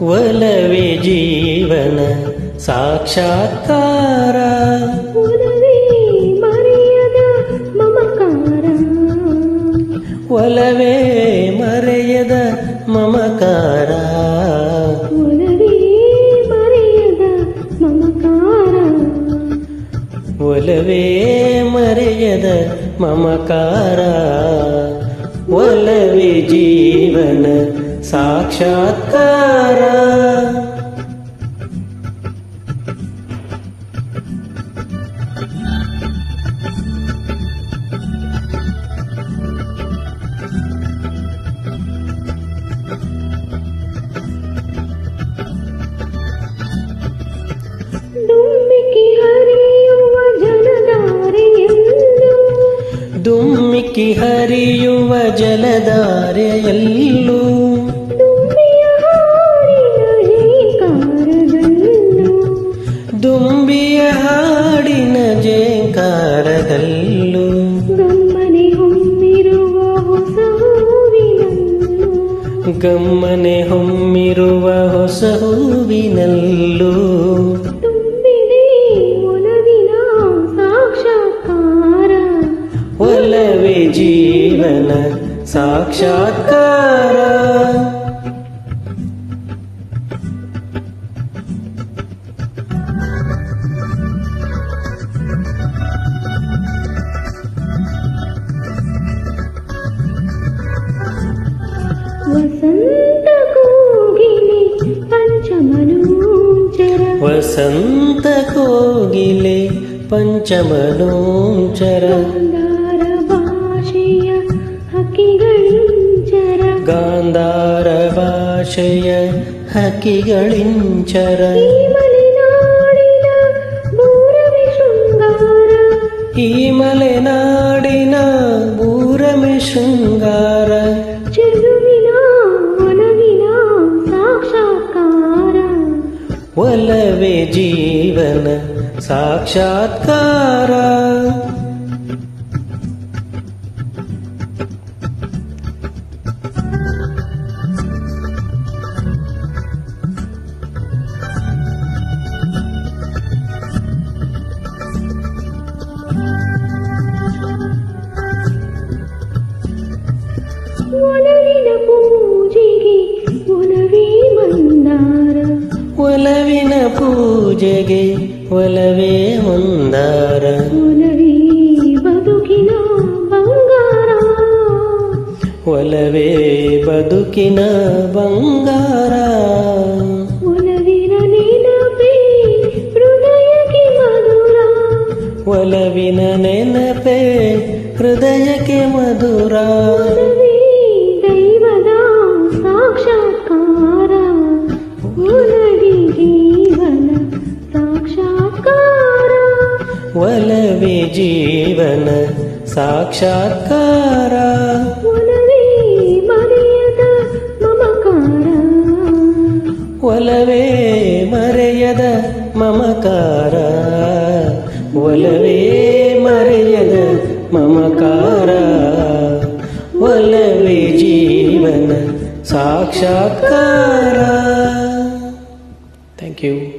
ಒಲವೇ ಜೀವನ ಸಾಕ್ಷಾತ್ಕಾರ. ಒಲವೇ ಮರೆಯದ ಮಮಕಾರ. ಒಲವೇ ಮರೆಯದ ಮಮಕಾರ. ಒಲವೇ ಮರೆಯದ ಮಮಕಾರ. ಒಲವೇ ಮರೆಯದ ಮಮಕಾರ. ಒಲವೇ ಜೀವನ ಸಾಕ್ಷಾತ್ಕಾರ. ದುಮ್ಮಿಕ್ಕಿ ಹರಿಯುವ ಜಲಧಾರೆಯಲ್ಲೂ. ದುಮ್ಮಿಕ್ಕಿ ಹರಿಯುವ ಜಲಧಾರೆಯಲ್ಲೂ. ದುಂಬಿಯ ಹಾಡಿನ ಝೇಂಕಾರದಲ್ಲೂ. ದುಂಬಿಯ ಹಾಡಿನ ಜೇಂಕಾರದಲ್ಲೂ. ಗಮ್ಮನೆ ಹೊಮ್ಮಿರುವ ಹೊಸ ಹೂವಿನಲ್ಲೂ. ಗಮ್ಮನೆ ಹೊಮ್ಮಿರುವ ಹೊಸ ಹೂವಿನಲ್ಲೂ. ತುಂಬಿದೆ ಒಲವಿನ ಸಾಕ್ಷಾತ್ಕಾರ. ಒಲವೇ ಜೀವನ ಸಾಕ್ಷಾತ್ಕಾರ. ವಸಂತ ಕೋಗಿಲೆ ಪಂಚಮನೂಂಚರ. ವಸಂತ ಕೋಗಿಲೆ ಪಂಚಮನೋಂಚರ. ಗಾಂಧಾರ ಭಾಷೆಯ ಹಕ್ಕಿಗಳಿಂಚರ. ಗಾಂಧಾರ ಭಾಷೆಯ ಹಕ್ಕಿಗಳಿಂಚರ. ಈ ಮಲೆನಾಡಿನ ಬೂರಮೆ ಶೃಂಗಾರ. ಈ ಮಲೆನಾಡಿನ ಬೂರಮೆ ಶೃಂಗಾರ. ಚೆಲುವಿನ ಒಲವಿನ ಸಾಕ್ಷಾತ್ಕಾರ. ಒಲವೇ ಜೀವನ ಸಾಕ್ಷಾತ್ಕಾರ. ಒಲವಿನ ಪೂಜೆಗೆ ಒಲವೇ ಮಂದಾರ. ಒಲವಿನ ಪೂಜೆಗೆ ಒಲವೇ ಮಂದಾರ. ಒಲವೇ ಬದುಕಿನ ಬಂಗಾರ. ಒಲವೇ ಬದುಕಿನ ಬಂಗಾರ. ಒಲವಿನ ನೆನಪೇ ಹೃದಯಕ್ಕೆ ಮಧುರ. ಒಲವಿನ ನೆನಪೇ ಹೃದಯಕ್ಕೆ ಮಧುರ. ಒಲವೇ ದೈವದ ಸಾಕ್ಷಾತ್ಕಾರ. ಒಲವೇ ಜೀವನ ಸಾಕ್ಷಾತ್ಕಾರ. ಒಲವೇ ಜೀವನ ಸಾಕ್ಷಾತ್ಕಾರ. ಒಲವೇ ಮರೆಯದ ಮಮಕಾರ. ಒಲವೇ ಮರೆಯದ ಮಮಕಾರ. ಒಲವೇ ಮರೆಯದ ಮಮಕಾರ. ಒಲವೇ ಜೀವನ ಸಾಕ್ಷಾತ್ಕಾರ. Thank you.